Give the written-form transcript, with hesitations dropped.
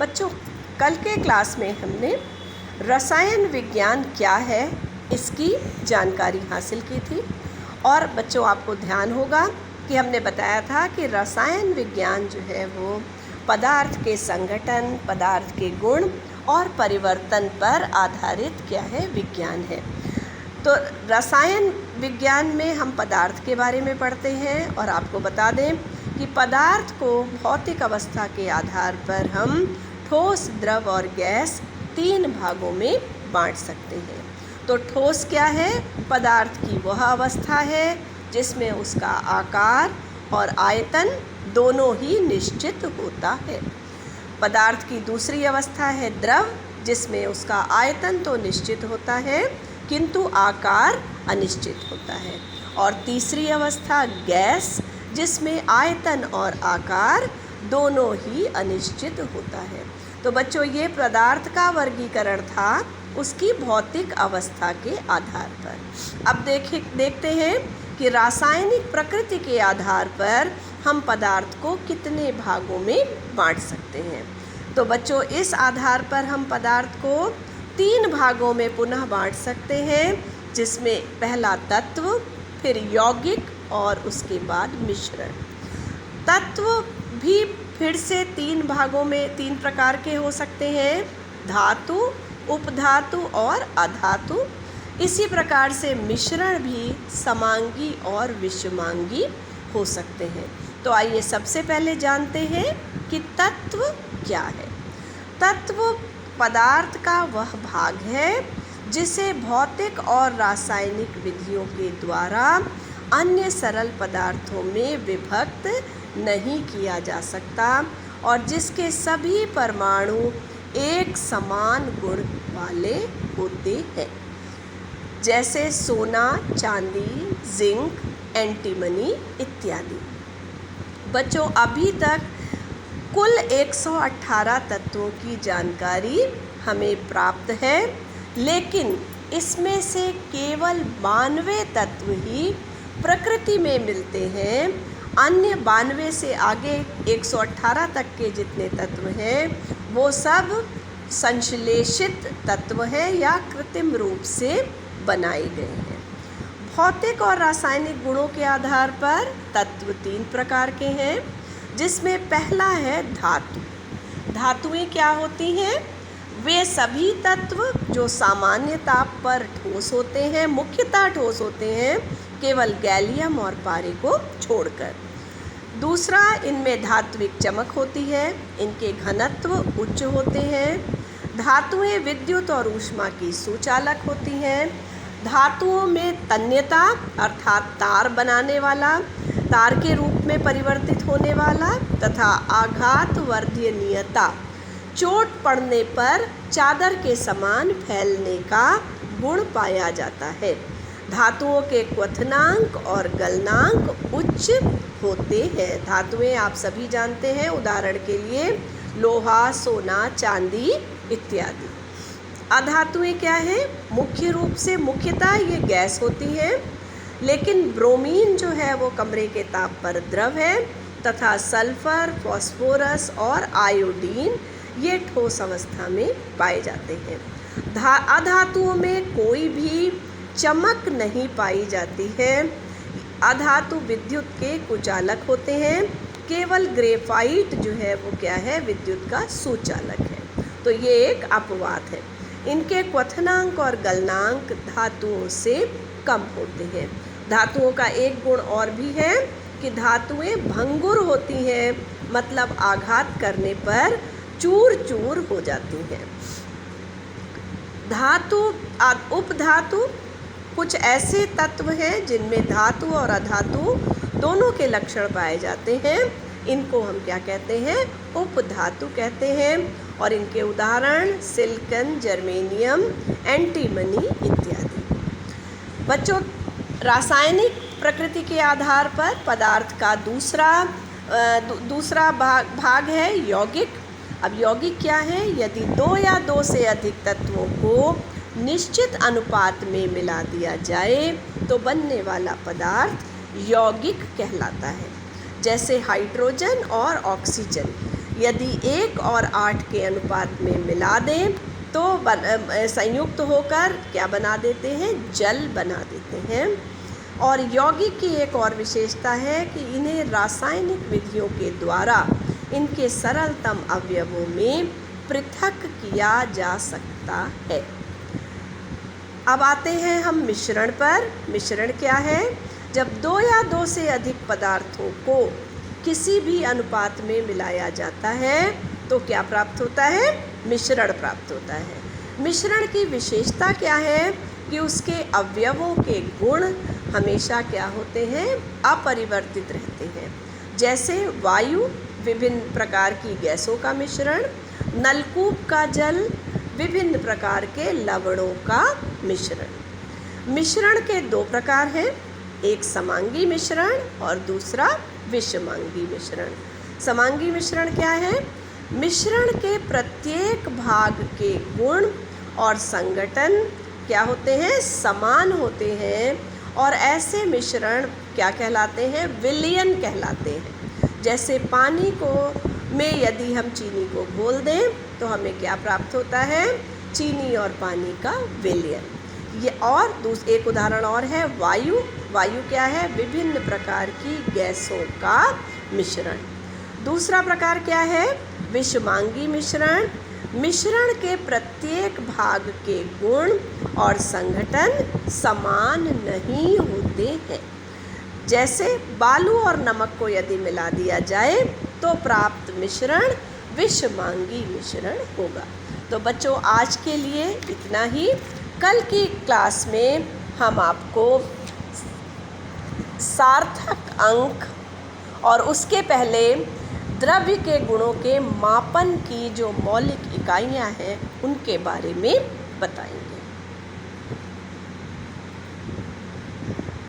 बच्चों, कल के क्लास में हमने रसायन विज्ञान क्या है इसकी जानकारी हासिल की थी। और बच्चों, आपको ध्यान होगा कि हमने बताया था कि रसायन विज्ञान जो है वो पदार्थ के संगठन, पदार्थ के गुण और परिवर्तन पर आधारित क्या है, विज्ञान है। तो रसायन विज्ञान में हम पदार्थ के बारे में पढ़ते हैं और आपको बता दें कि पदार्थ को भौतिक अवस्था के आधार पर हम ठोस, द्रव और गैस 3 भागों में बांट सकते हैं। तो ठोस क्या है? पदार्थ की वह अवस्था है जिसमें उसका आकार और आयतन दोनों ही निश्चित होता है। पदार्थ की दूसरी अवस्था है द्रव, जिसमें उसका आयतन तो निश्चित होता है किंतु आकार अनिश्चित होता है। और तीसरी अवस्था गैस, जिसमें आयतन और आकार दोनों ही अनिश्चित होता है। तो बच्चों, ये पदार्थ का वर्गीकरण था उसकी भौतिक अवस्था के आधार पर। अब देखते हैं कि रासायनिक प्रकृति के आधार पर हम पदार्थ को कितने भागों में बांट सकते हैं। तो बच्चों, इस आधार पर हम पदार्थ को 3 भागों में पुनः बांट सकते हैं, जिसमें पहला तत्व, फिर यौगिक और उसके बाद मिश्रण। तत्व भी फिर से 3 भागों में 3 प्रकार के हो सकते हैं: धातु, उपधातु और अधातु। इसी प्रकार से मिश्रण भी समांगी और विषमांगी हो सकते हैं। तो आइए सबसे पहले जानते हैं कि तत्व क्या है। तत्व पदार्थ का वह भाग है जिसे भौतिक और रासायनिक विधियों के द्वारा अन्य सरल पदार्थों में विभक्त नहीं किया जा सकता और जिसके सभी परमाणु एक समान गुण वाले होते हैं, जैसे सोना, चांदी, जिंक, एंटीमनी इत्यादि। बच्चों, अभी तक कुल 118 तत्वों की जानकारी हमें प्राप्त है, लेकिन इसमें से केवल 92 तत्व ही प्रकृति में मिलते हैं। अन्य 92 से आगे 118 तक के जितने तत्व हैं वो सब संश्लेषित तत्व हैं या कृत्रिम रूप से बनाए गए हैं। भौतिक और रासायनिक गुणों के आधार पर तत्व 3 प्रकार के हैं, जिसमें पहला है धातु। धातुएं क्या होती हैं? वे सभी तत्व जो सामान्य ताप पर ठोस होते हैं, मुख्यतः ठोस होते हैं, केवल गैलियम और पारे को छोड़कर। दूसरा, इनमें धात्विक चमक होती है, इनके घनत्व उच्च होते हैं। धातुएं विद्युत और ऊष्मा की सुचालक होती हैं। धातुओं में तन्यता अर्थात तार बनाने वाला, तार के रूप में परिवर्तित होने वाला तथा आघात वर्धनीयता, चोट पड़ने पर चादर के समान फैलने का गुण पाया जाता है। धातुओं के क्वथनांक और गलनांक उच्च होते हैं। धातुएं आप सभी जानते हैं, उदाहरण के लिए लोहा, सोना, चांदी इत्यादि। अधातुएं क्या है? मुख्य रूप से मुख्यतः ये गैस होती है, लेकिन ब्रोमीन जो है वो कमरे के ताप पर द्रव है तथा सल्फर, फास्फोरस और आयोडीन ये ठोस अवस्था में पाए जाते हैं। अधातुओं में कोई भी चमक नहीं पाई जाती है। अधातु विद्युत के कुचालक होते हैं, केवल ग्रेफाइट जो है वो क्या है, विद्युत का सुचालक है। तो ये एक अपवाद है। इनके क्वथनांक और गलनांक धातुओं से कम होते हैं। धातुओं का एक गुण और भी है कि धातुएं भंगुर होती हैं, मतलब आघात करने पर चूर चूर हो जाती हैं। धातु, उपधातु कुछ ऐसे तत्व हैं जिनमें धातु और अधातु दोनों के लक्षण पाए जाते हैं। इनको हम क्या कहते हैं? उपधातु कहते हैं। और इनके उदाहरण सिलिकॉन, जर्मेनियम, एंटीमनी इत्यादि। बच्चों, रासायनिक प्रकृति के आधार पर पदार्थ का दूसरा भाग है यौगिक। अब यौगिक क्या है? यदि 2 या 2 से अधिक तत्वों को निश्चित अनुपात में मिला दिया जाए तो बनने वाला पदार्थ यौगिक कहलाता है, जैसे हाइड्रोजन और ऑक्सीजन। यदि 1 और 8 के अनुपात में मिला दें तो संयुक्त होकर क्या बना देते हैं, जल बना देते हैं। और यौगिक की एक और विशेषता है कि इन्हें रासायनिक विधियों के द्वारा इनके सरलतम अवयवों में पृथक किया जा सकता है। अब आते हैं हम मिश्रण पर। मिश्रण क्या है? जब 2 या 2 से अधिक पदार्थों को किसी भी अनुपात में मिलाया जाता है तो क्या प्राप्त होता है? मिश्रण प्राप्त होता है। मिश्रण की विशेषता क्या है कि उसके अवयवों के गुण हमेशा क्या होते हैं? अपरिवर्तित रहते हैं। जैसे वायु विभिन्न प्रकार की गैसों का मिश्रण, नलकूप का जल विभिन्न प्रकार के लवणों का मिश्रण। मिश्रण के 2 प्रकार हैं, एक समांगी मिश्रण और दूसरा विषमांगी मिश्रण। समांगी मिश्रण क्या है? मिश्रण के प्रत्येक भाग के गुण और संगठन क्या होते हैं? समान होते हैं और ऐसे मिश्रण क्या कहलाते हैं? विलयन कहलाते हैं। जैसे पानी को में यदि हम चीनी को घोल दें तो हमें क्या प्राप्त होता है? चीनी और पानी का विलयन। ये और एक उदाहरण और है वायु। वायु क्या है? विभिन्न प्रकार की गैसों का मिश्रण। दूसरा प्रकार क्या है? विषमांगी मिश्रण। मिश्रण के प्रत्येक भाग के गुण और संगठन समान नहीं होते हैं। जैसे बालू और नमक को यदि मिला दिया जाए तो प्राप्त मिश्रण विषमांगी मिश्रण होगा। तो बच्चों आज के लिए इतना ही। कल की क्लास में हम आपको सार्थक अंक और उसके पहले द्रव्य के गुणों के मापन की जो मौलिक इकाइयाँ हैं उनके बारे में बताएंगे।